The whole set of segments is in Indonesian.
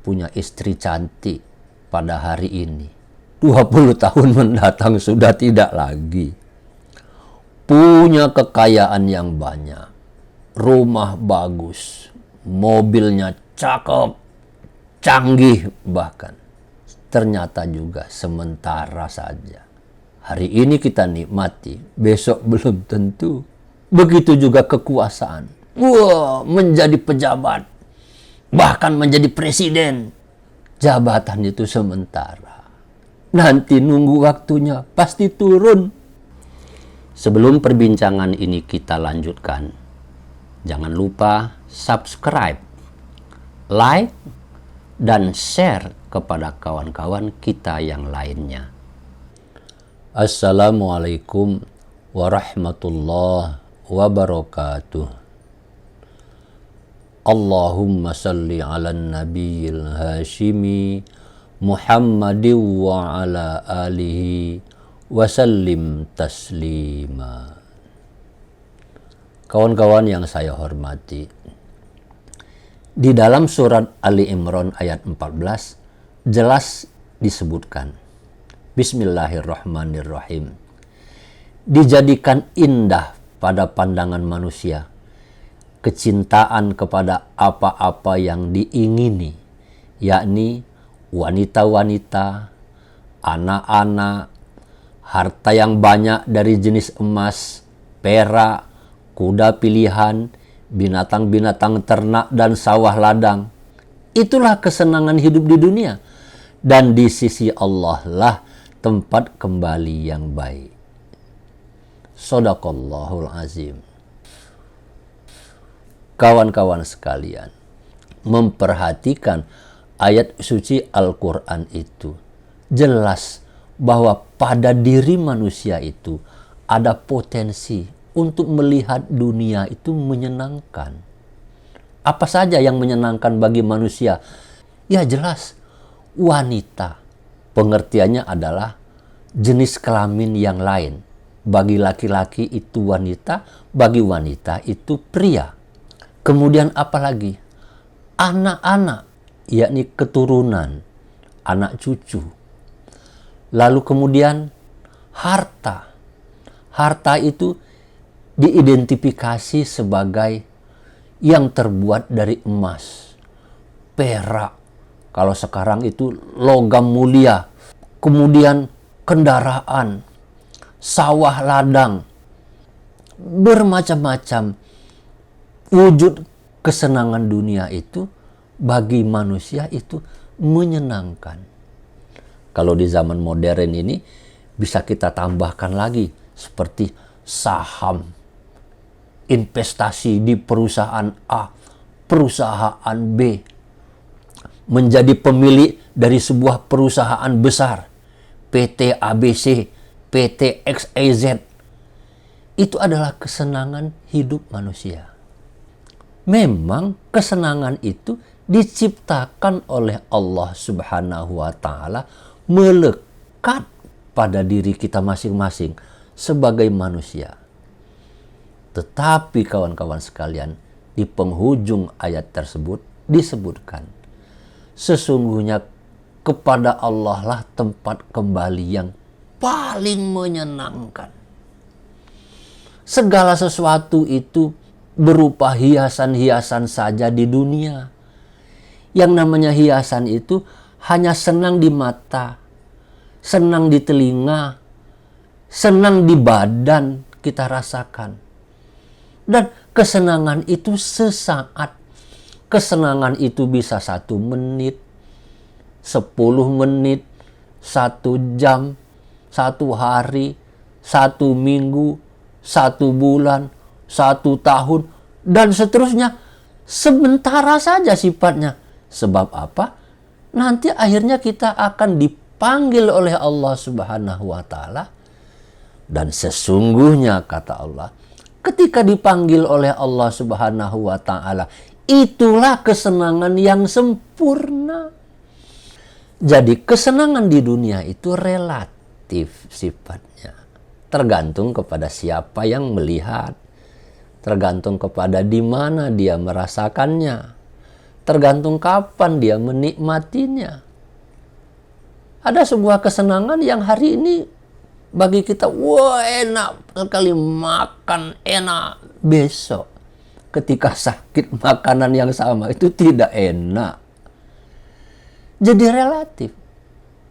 punya istri cantik pada hari ini, 20 tahun mendatang sudah tidak lagi. Punya kekayaan yang banyak, rumah bagus, mobilnya cakep, canggih bahkan. Ternyata juga sementara saja. Hari ini kita nikmati, besok belum tentu. Begitu juga kekuasaan. Wah, menjadi pejabat, bahkan menjadi presiden. Jabatan itu sementara. Nanti nunggu waktunya, pasti turun. Sebelum perbincangan ini kita lanjutkan, jangan lupa subscribe, like, dan share kepada kawan-kawan kita yang lainnya. Assalamualaikum warahmatullahi wabarakatuh. Allahumma salli ala nabiyil hashimi Muhammadin wa ala alihi wasallim taslima. Kawan-kawan yang saya hormati, di dalam surat Ali Imran ayat 14 jelas disebutkan, Bismillahirrahmanirrahim, dijadikan indah pada pandangan manusia kecintaan kepada apa-apa yang diingini, yakni wanita-wanita, anak-anak, harta yang banyak dari jenis emas, perak, kuda pilihan, binatang-binatang ternak, dan sawah ladang. Itulah kesenangan hidup di dunia. Dan di sisi Allah lah tempat kembali yang baik. Shadaqallahul azim. Kawan-kawan sekalian, memperhatikan ayat suci Al-Quran itu jelas bahwa pada diri manusia itu ada potensi untuk melihat dunia itu menyenangkan. Apa saja yang menyenangkan bagi manusia? Ya jelas, wanita. Pengertiannya adalah jenis kelamin yang lain. Bagi laki-laki itu wanita, bagi wanita itu pria. Kemudian apa lagi? Anak-anak, yakni keturunan, anak cucu. Lalu kemudian harta. Harta itu diidentifikasi sebagai yang terbuat dari emas, perak. Kalau sekarang itu logam mulia. Kemudian kendaraan, sawah ladang, bermacam-macam wujud kesenangan dunia itu bagi manusia itu menyenangkan. Kalau di zaman modern ini bisa kita tambahkan lagi seperti saham, investasi di perusahaan A, perusahaan B, menjadi pemilik dari sebuah perusahaan besar, PT ABC, PT XYZ. Itu adalah kesenangan hidup manusia. Memang kesenangan itu diciptakan oleh Allah Subhanahu wa Ta'ala, melekat pada diri kita masing-masing sebagai manusia. Tetapi kawan-kawan sekalian, di penghujung ayat tersebut disebutkan, sesungguhnya kepada Allah lah tempat kembali yang paling menyenangkan. Segala sesuatu itu berupa hiasan-hiasan saja di dunia. Yang namanya hiasan itu hanya senang di mata, senang di telinga, senang di badan kita rasakan. Dan kesenangan itu sesaat. Kesenangan itu bisa 1 menit, 10 menit, 1 jam, 1 hari, 1 minggu, 1 bulan, 1 tahun, dan seterusnya. Sementara saja sifatnya. Sebab apa? Nanti akhirnya kita akan dipanggil oleh Allah Subhanahu wa Ta'ala. Dan sesungguhnya kata Allah, ketika dipanggil oleh Allah Subhanahu wa Ta'ala, itulah kesenangan yang sempurna. Jadi kesenangan di dunia itu relatif sifatnya. Tergantung kepada siapa yang melihat. Tergantung kepada di mana dia merasakannya. tergantung kapan dia menikmatinya. Ada sebuah kesenangan yang hari ini bagi kita, wah enak sekali makan enak. Besok ketika sakit makanan yang sama itu tidak enak. Jadi relatif.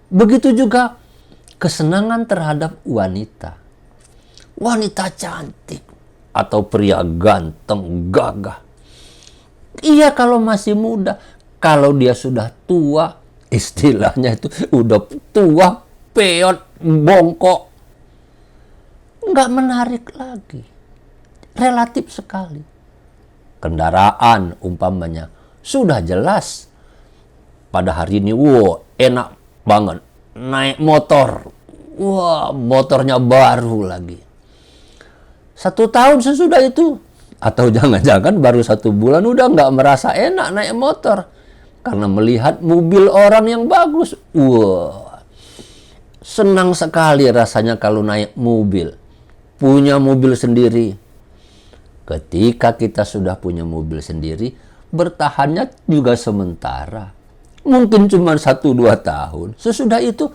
Begitu juga kesenangan terhadap wanita. Wanita cantik atau pria ganteng, gagah. Iya kalau masih muda. Kalau dia sudah tua, istilahnya itu udah tua, peot, bongkok. Nggak menarik lagi. Relatif sekali. Kendaraan umpamanya sudah jelas. Pada hari ini, wow, enak banget. Naik motor. Wah, motornya baru lagi. 1 tahun sesudah itu. Atau jangan-jangan baru 1 bulan udah nggak merasa enak naik motor. Karena melihat mobil orang yang bagus. Wah, senang sekali rasanya kalau naik mobil. Punya mobil sendiri. Ketika kita sudah punya mobil sendiri, bertahannya juga sementara. Mungkin cuma 1-2 tahun. Sesudah itu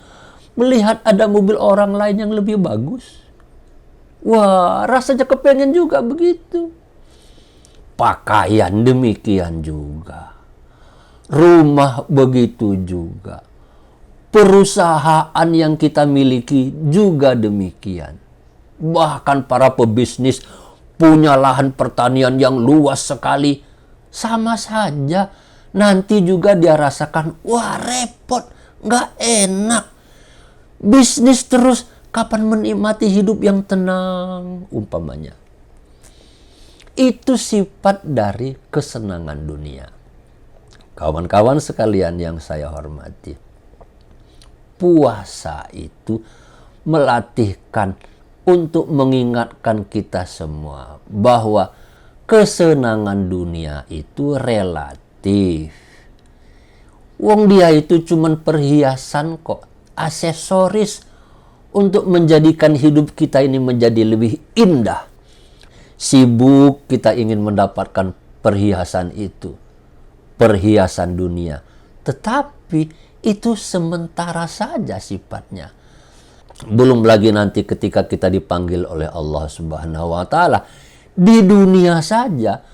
melihat ada mobil orang lain yang lebih bagus. Wah, rasanya kepengen juga begitu. Pakaian demikian juga. Rumah begitu juga. Perusahaan yang kita miliki juga demikian. Bahkan para pebisnis punya lahan pertanian yang luas sekali. Sama saja. Nanti juga dia rasakan, wah repot, nggak enak. Bisnis terus, kapan menikmati hidup yang tenang, umpamanya. Itu sifat dari kesenangan dunia. Kawan-kawan sekalian yang saya hormati, puasa itu melatihkan untuk mengingatkan kita semua bahwa kesenangan dunia itu relatif. Wong dia itu cuman perhiasan kok, aksesoris untuk menjadikan hidup kita ini menjadi lebih indah. Sibuk kita ingin mendapatkan perhiasan itu, perhiasan dunia. Tetapi itu sementara saja sifatnya. Belum lagi nanti ketika kita dipanggil oleh Allah Subhanahu wa Ta'ala, di dunia saja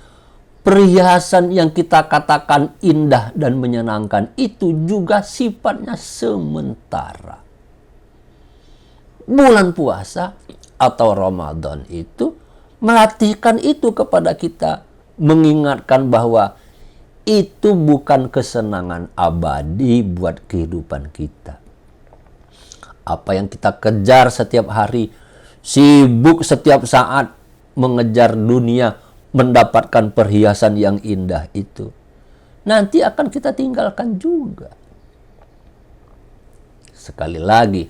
perhiasan yang kita katakan indah dan menyenangkan itu juga sifatnya sementara. Bulan puasa atau Ramadan itu melatihkan itu kepada kita, mengingatkan bahwa itu bukan kesenangan abadi buat kehidupan kita. Apa yang kita kejar setiap hari, sibuk setiap saat mengejar dunia, mendapatkan perhiasan yang indah itu, nanti akan kita tinggalkan juga. Sekali lagi,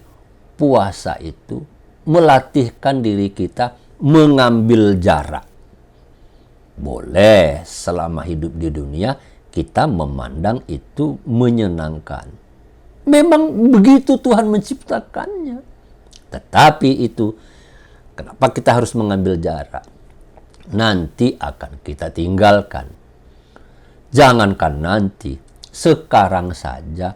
puasa itu melatihkan diri kita mengambil jarak. Boleh selama hidup di dunia kita memandang itu menyenangkan. Memang begitu Tuhan menciptakannya. Tetapi itu, kenapa kita harus mengambil jarak? Nanti akan kita tinggalkan. Jangankan nanti, sekarang saja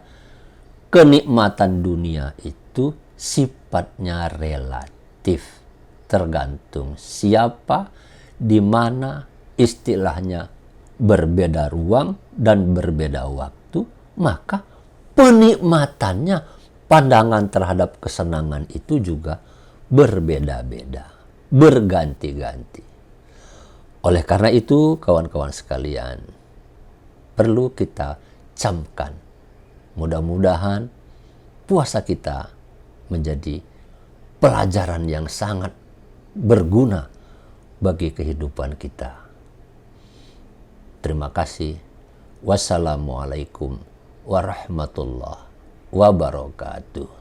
kenikmatan dunia itu sifatnya relatif. Tergantung siapa, di mana, istilahnya berbeda ruang dan berbeda waktu, maka penikmatannya, pandangan terhadap kesenangan itu juga berbeda-beda, berganti-ganti. Oleh karena itu, kawan-kawan sekalian, perlu kita camkan. Mudah-mudahan puasa kita menjadi pelajaran yang sangat berguna bagi kehidupan kita. Terima kasih. Wassalamualaikum warahmatullahi wabarakatuh.